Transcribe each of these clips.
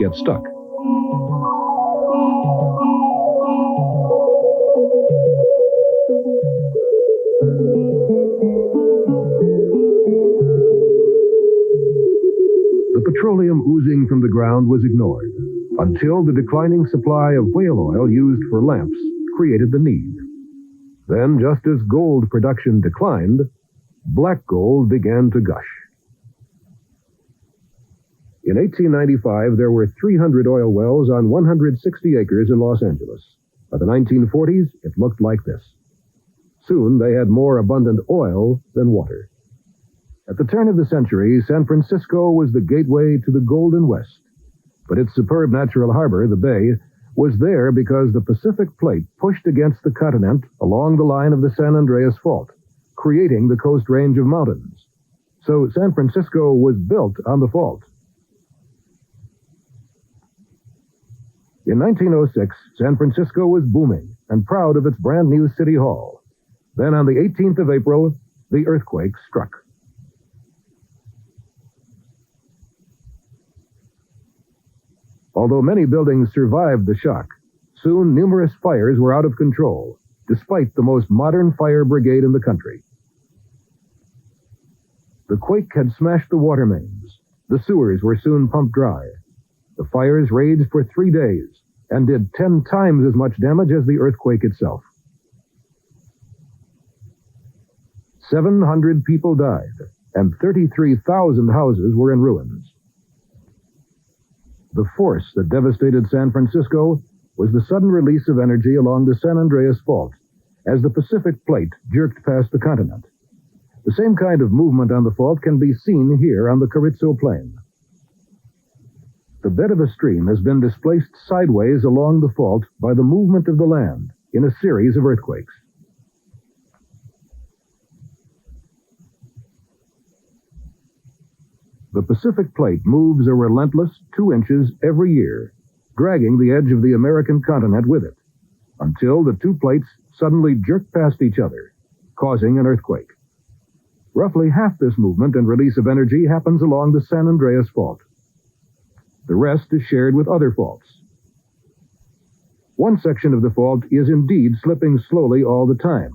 get stuck. The petroleum oozing from the ground was ignored until the declining supply of whale oil used for lamps created the need. Then, just as gold production declined, black gold began to gush. In 1895, there were 300 oil wells on 160 acres in Los Angeles. By the 1940s, it looked like this. Soon, they had more abundant oil than water. At the turn of the century, San Francisco was the gateway to the Golden West. But its superb natural harbor, the Bay, was there because the Pacific Plate pushed against the continent along the line of the San Andreas Fault, creating the Coast Range of mountains. So San Francisco was built on the fault. In 1906, San Francisco was booming and proud of its brand new city hall. Then on the 18th of April, the earthquake struck. Although many buildings survived the shock, soon numerous fires were out of control, despite the most modern fire brigade in the country. The quake had smashed the water mains. The sewers were soon pumped dry. The fires raged for 3 days and did 10 times as much damage as the earthquake itself. 700 people died, and 33,000 houses were in ruins. The force that devastated San Francisco was the sudden release of energy along the San Andreas Fault as the Pacific Plate jerked past the continent. The same kind of movement on the fault can be seen here on the Carrizo Plain. The bed of a stream has been displaced sideways along the fault by the movement of the land in a series of earthquakes. The Pacific Plate moves a relentless 2 inches every year, dragging the edge of the American continent with it, until the two plates suddenly jerk past each other, causing an earthquake. Roughly half this movement and release of energy happens along the San Andreas Fault. The rest is shared with other faults. One section of the fault is indeed slipping slowly all the time.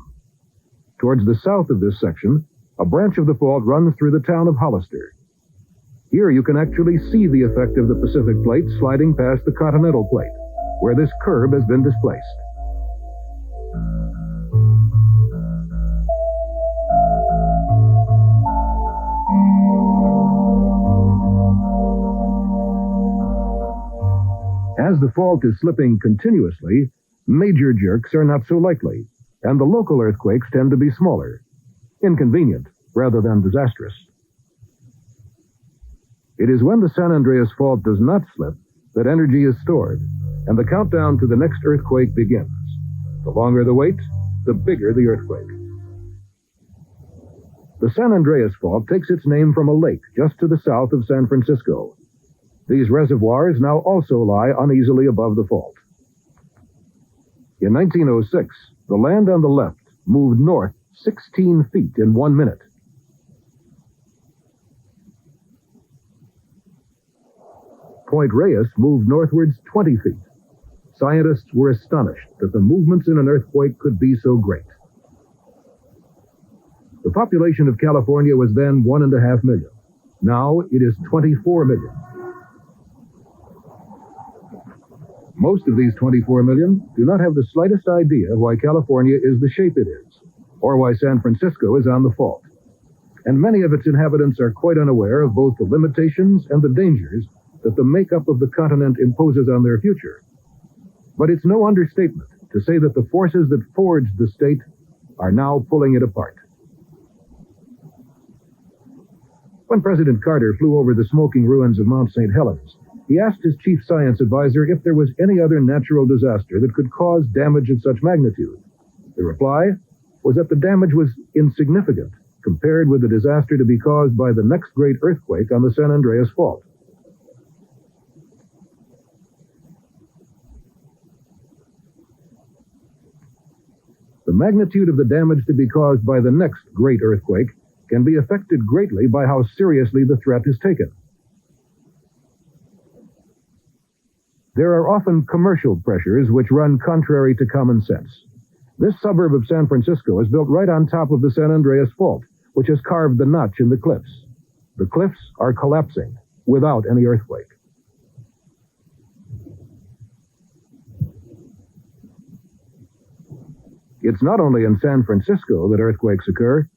Towards the south of this section, a branch of the fault runs through the town of Hollister. Here you can actually see the effect of the Pacific Plate sliding past the continental plate, where this curb has been displaced. As the fault is slipping continuously, major jerks are not so likely, and the local earthquakes tend to be smaller, inconvenient rather than disastrous. It is when the San Andreas Fault does not slip that energy is stored, and the countdown to the next earthquake begins. The longer the wait, the bigger the earthquake. The San Andreas Fault takes its name from a lake just to the south of San Francisco. These reservoirs now also lie uneasily above the fault. In 1906, the land on the left moved north 16 feet in 1 minute. Point Reyes moved northwards 20 feet. Scientists were astonished that the movements in an earthquake could be so great. The population of California was then 1.5 million. Now it is 24 million. Most of these 24 million do not have the slightest idea why California is the shape it is, or why San Francisco is on the fault. And many of its inhabitants are quite unaware of both the limitations and the dangers that the makeup of the continent imposes on their future. But it's no understatement to say that the forces that forged the state are now pulling it apart. When President Carter flew over the smoking ruins of Mount St. Helens, he asked his chief science advisor if there was any other natural disaster that could cause damage of such magnitude. The reply was that the damage was insignificant compared with the disaster to be caused by the next great earthquake on the San Andreas Fault. The magnitude of the damage to be caused by the next great earthquake can be affected greatly by how seriously the threat is taken. There are often commercial pressures which run contrary to common sense. This suburb of San Francisco is built right on top of the San Andreas Fault, which has carved the notch in the cliffs. The cliffs are collapsing without any earthquake. It's not only in San Francisco that earthquakes occur.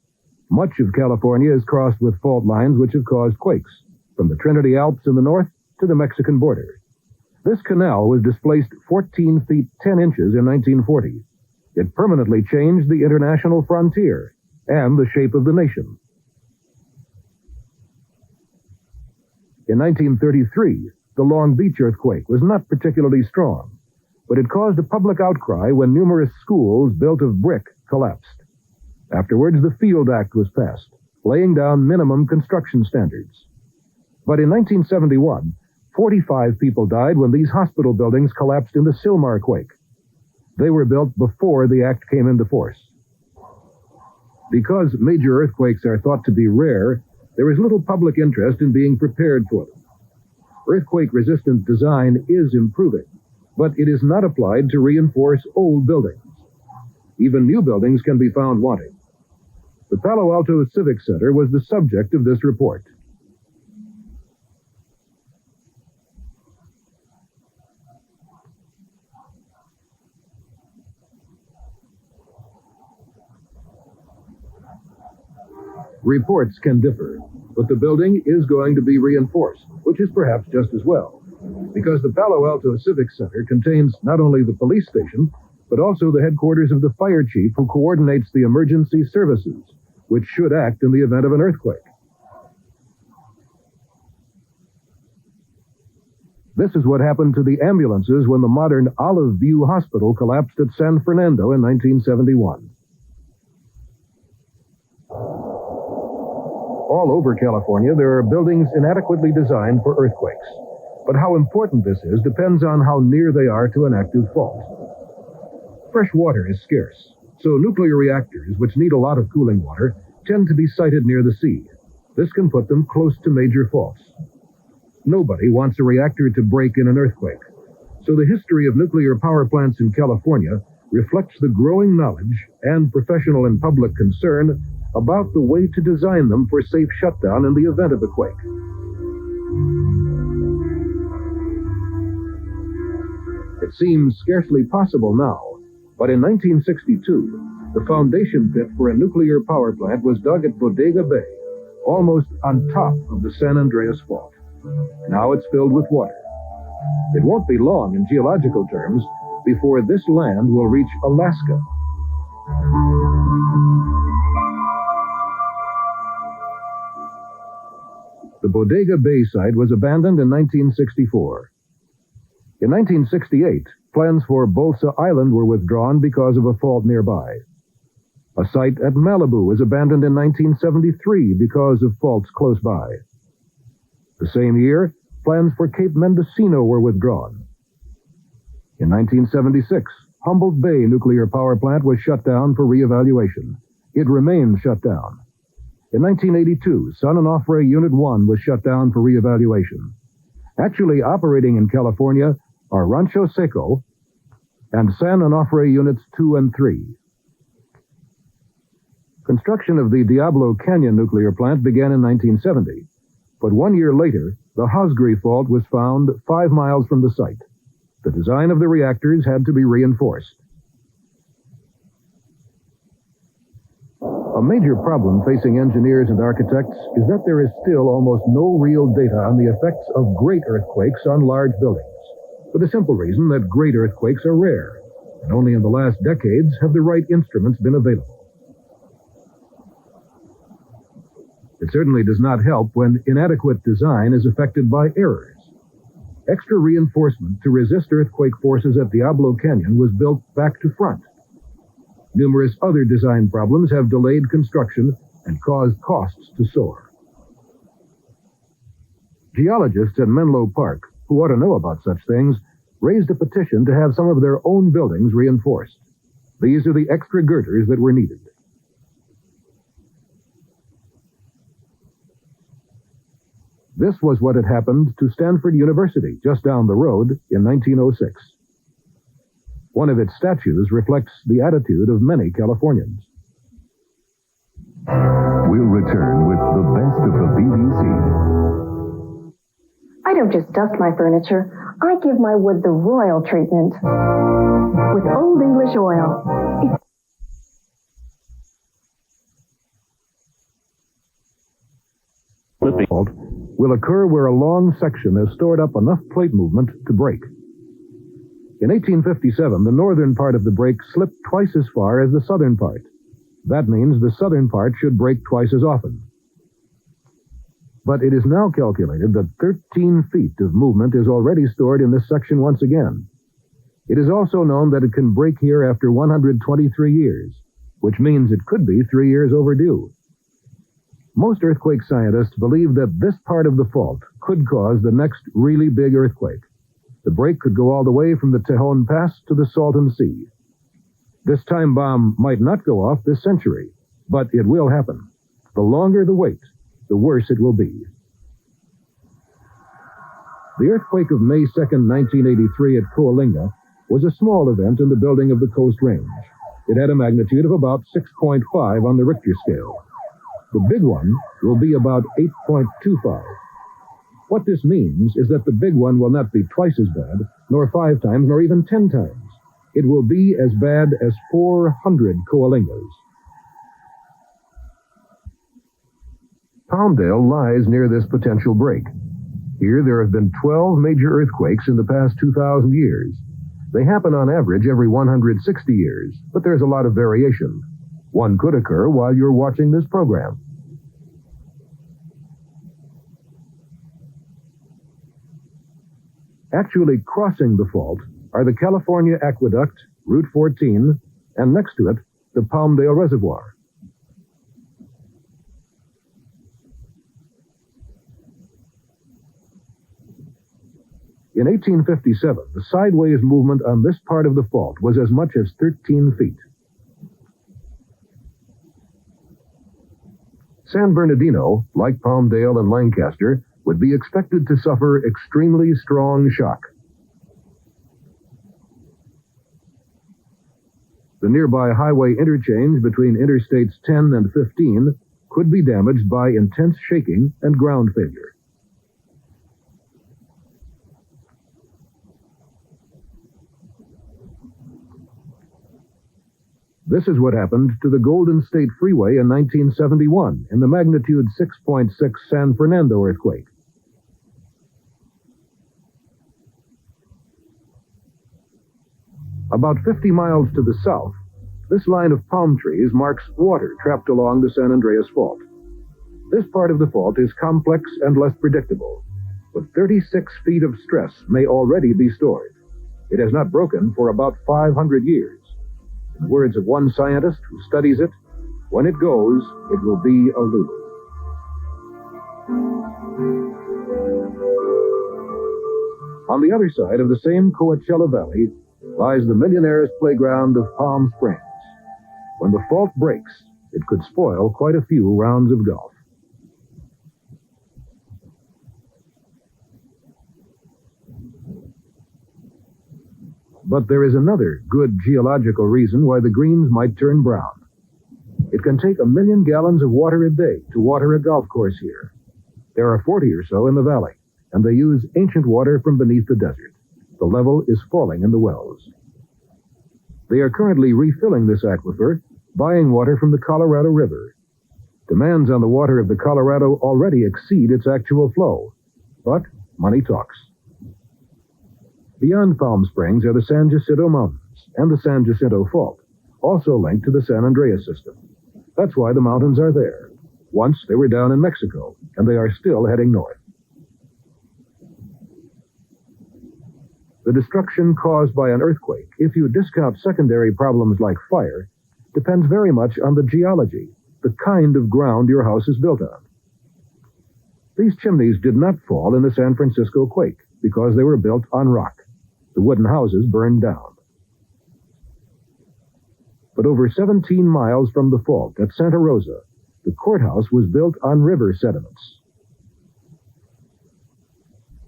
Much of California is crossed with fault lines which have caused quakes, from the Trinity Alps in the north to the Mexican border. This canal was displaced 14 feet 10 inches in 1940. It permanently changed the international frontier and the shape of the nation. In 1933, the Long Beach earthquake was not particularly strong, but it caused a public outcry when numerous schools built of brick collapsed. Afterwards, the Field Act was passed, laying down minimum construction standards. But in 1971, 45 people died when these hospital buildings collapsed in the Sylmar quake. They were built before the act came into force. Because major earthquakes are thought to be rare, there is little public interest in being prepared for them. Earthquake-resistant design is improving, but it is not applied to reinforce old buildings. Even new buildings can be found wanting. The Palo Alto Civic Center was the subject of this report. Reports can differ, but the building is going to be reinforced, which is perhaps just as well, because the Palo Alto Civic Center contains not only the police station, but also the headquarters of the fire chief who coordinates the emergency services, which should act in the event of an earthquake. This is what happened to the ambulances when the modern Olive View Hospital collapsed at San Fernando in 1971. All over California, there are buildings inadequately designed for earthquakes. But how important this is depends on how near they are to an active fault. Fresh water is scarce, so nuclear reactors, which need a lot of cooling water, tend to be sited near the sea. This can put them close to major faults. Nobody wants a reactor to break in an earthquake, so the history of nuclear power plants in California reflects the growing knowledge and professional and public concern about the way to design them for safe shutdown in the event of a quake. It seems scarcely possible now, but in 1962, the foundation pit for a nuclear power plant was dug at Bodega Bay, almost on top of the San Andreas Fault. Now it's filled with water. It won't be long in geological terms before this land will reach Alaska. The Bodega Bay site was abandoned in 1964. In 1968, plans for Bolsa Island were withdrawn because of a fault nearby. A site at Malibu was abandoned in 1973 because of faults close by. The same year, plans for Cape Mendocino were withdrawn. In 1976, Humboldt Bay Nuclear Power Plant was shut down for reevaluation. It remains shut down. In 1982, San Onofre Unit 1 was shut down for reevaluation. Actually operating in California are Rancho Seco and San Onofre Units 2 and 3. Construction of the Diablo Canyon nuclear plant began in 1970, but 1 year later, the Hosgri Fault was found 5 miles from the site. The design of the reactors had to be reinforced. A major problem facing engineers and architects is that there is still almost no real data on the effects of great earthquakes on large buildings, for the simple reason that great earthquakes are rare, and only in the last decades have the right instruments been available. It certainly does not help when inadequate design is affected by errors. Extra reinforcement to resist earthquake forces at Diablo Canyon was built back to front. Numerous other design problems have delayed construction and caused costs to soar. Geologists at Menlo Park, who ought to know about such things, raised a petition to have some of their own buildings reinforced. These are the extra girders that were needed. This was what had happened to Stanford University just down the road in 1906. One of its statues reflects the attitude of many Californians. We'll return with the best of the BBC. I don't just dust my furniture. I give my wood the royal treatment. With Old English oil. The fault will occur where a long section has stored up enough plate movement to break. In 1857, the northern part of the break slipped twice as far as the southern part. That means the southern part should break twice as often. But it is now calculated that 13 feet of movement is already stored in this section once again. It is also known that it can break here after 123 years, which means it could be 3 years overdue. Most earthquake scientists believe that this part of the fault could cause the next really big earthquake. The break could go all the way from the Tejon Pass to the Salton Sea. This time bomb might not go off this century, but it will happen. The longer the wait, the worse it will be. The earthquake of May 2nd, 1983 at Coalinga was a small event in the building of the Coast Range. It had a magnitude of about 6.5 on the Richter scale. The big one will be about 8.25. What this means is that the big one will not be twice as bad, nor 5 times, nor even 10 times. It will be as bad as 400 Coalingas. Palmdale lies near this potential break. Here there have been 12 major earthquakes in the past 2,000 years. They happen on average every 160 years, but there's a lot of variation. One could occur while you're watching this program. Actually crossing the fault are the California Aqueduct, Route 14, and next to it, the Palmdale Reservoir. In 1857, the sideways movement on this part of the fault was as much as 13 feet. San Bernardino, like Palmdale and Lancaster, would be expected to suffer extremely strong shock. The nearby highway interchange between Interstates 10 and 15 could be damaged by intense shaking and ground failure. This is what happened to the Golden State Freeway in 1971 in the magnitude 6.6 San Fernando earthquake. About 50 miles to the south, this line of palm trees marks water trapped along the San Andreas Fault. This part of the fault is complex and less predictable, but 36 feet of stress may already be stored. It has not broken for about 500 years. In the words of one scientist who studies it, when it goes, it will be a Lulu. On the other side of the same Coachella Valley lies the millionaire's playground of Palm Springs. When the fault breaks, it could spoil quite a few rounds of golf. But there is another good geological reason why the greens might turn brown. It can take 1 million gallons of water a day to water a golf course here. There are 40 or so in the valley, and they use ancient water from beneath the desert. The level is falling in the wells. They are currently refilling this aquifer, buying water from the Colorado River. Demands on the water of the Colorado already exceed its actual flow, but money talks. Beyond Palm Springs are the San Jacinto Mountains and the San Jacinto Fault, also linked to the San Andreas system. That's why the mountains are there. Once they were down in Mexico, and they are still heading north. The destruction caused by an earthquake, if you discount secondary problems like fire, depends very much on the geology, the kind of ground your house is built on. These chimneys did not fall in the San Francisco quake because they were built on rock. The wooden houses burned down. But over 17 miles from the fault at Santa Rosa, the courthouse was built on river sediments.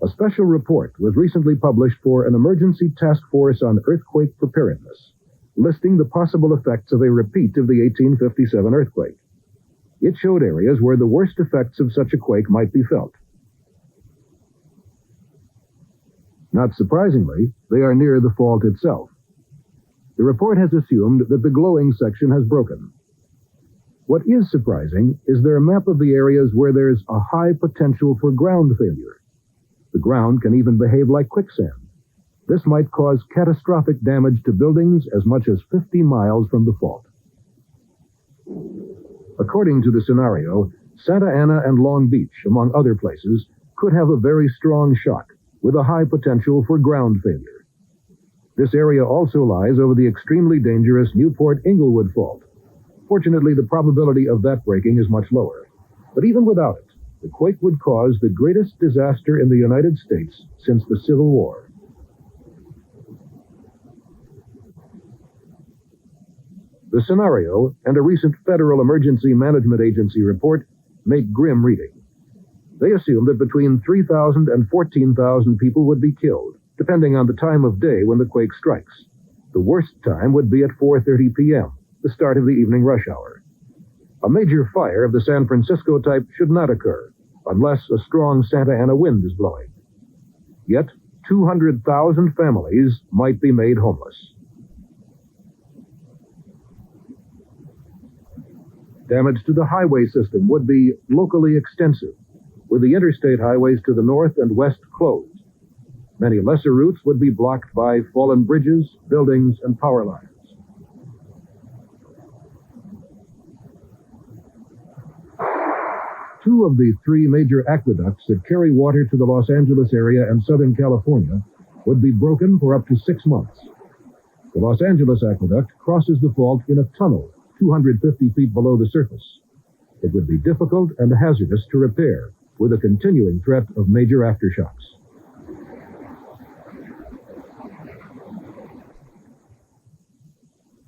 A special report was recently published for an emergency task force on earthquake preparedness, listing the possible effects of a repeat of the 1857 earthquake. It showed areas where the worst effects of such a quake might be felt. Not surprisingly, they are near the fault itself. The report has assumed that the glowing section has broken. What is surprising is their map of the areas where there's a high potential for ground failure. The ground can even behave like quicksand. This might cause catastrophic damage to buildings as much as 50 miles from the fault. According to the scenario, Santa Ana and Long Beach, among other places, could have a very strong shock with a high potential for ground failure. This area also lies over the extremely dangerous Newport-Inglewood fault. Fortunately, the probability of that breaking is much lower. But even without it, the quake would cause the greatest disaster in the United States since the Civil War. The scenario and a recent Federal Emergency Management Agency report make grim reading. They assume that between 3,000 and 14,000 people would be killed, depending on the time of day when the quake strikes. The worst time would be at 4:30 p.m., the start of the evening rush hour. A major fire of the San Francisco type should not occur, unless a strong Santa Ana wind is blowing. Yet, 200,000 families might be made homeless. Damage to the highway system would be locally extensive, with the interstate highways to the north and west closed. Many lesser routes would be blocked by fallen bridges, buildings, and power lines. Two of the three major aqueducts that carry water to the Los Angeles area and Southern California would be broken for up to 6 months. The Los Angeles aqueduct crosses the fault in a tunnel 250 feet below the surface. It would be difficult and hazardous to repair, with a continuing threat of major aftershocks.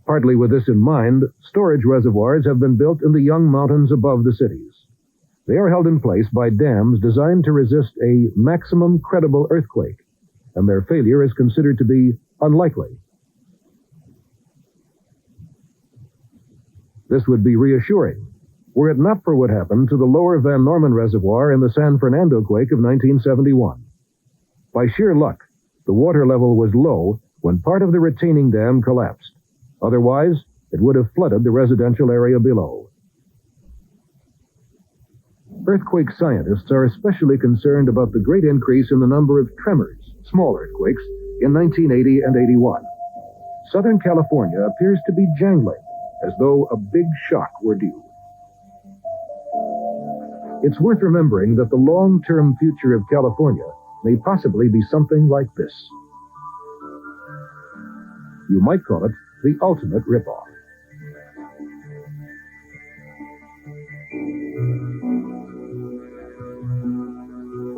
Partly with this in mind, storage reservoirs have been built in the young mountains above the cities. They are held in place by dams designed to resist a maximum credible earthquake, and their failure is considered to be unlikely. This would be reassuring, were it not for what happened to the lower Van Norman Reservoir in the San Fernando quake of 1971. By sheer luck, the water level was low when part of the retaining dam collapsed. Otherwise, it would have flooded the residential area below. Earthquake scientists are especially concerned about the great increase in the number of tremors, small earthquakes, in 1980 and 81. Southern California appears to be jangling, as though a big shock were due. It's worth remembering that the long-term future of California may possibly be something like this. You might call it the ultimate ripoff.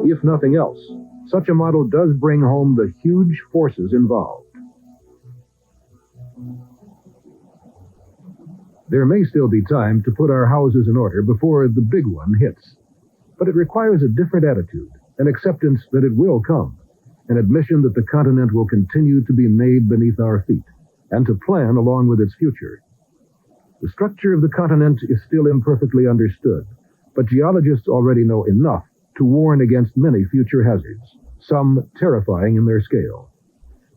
If nothing else, such a model does bring home the huge forces involved. There may still be time to put our houses in order before the big one hits. But it requires a different attitude, an acceptance that it will come, an admission that the continent will continue to be made beneath our feet, and to plan along with its future. The structure of the continent is still imperfectly understood, but geologists already know enough to warn against many future hazards, some terrifying in their scale.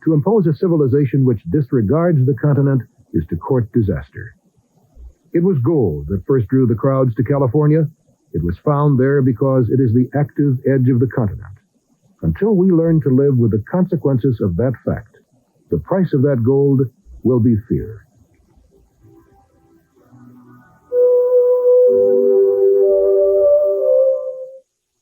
To impose a civilization which disregards the continent is to court disaster. It was gold that first drew the crowds to California. It was found there because it is the active edge of the continent. Until we learn to live with the consequences of that fact, the price of that gold will be fear.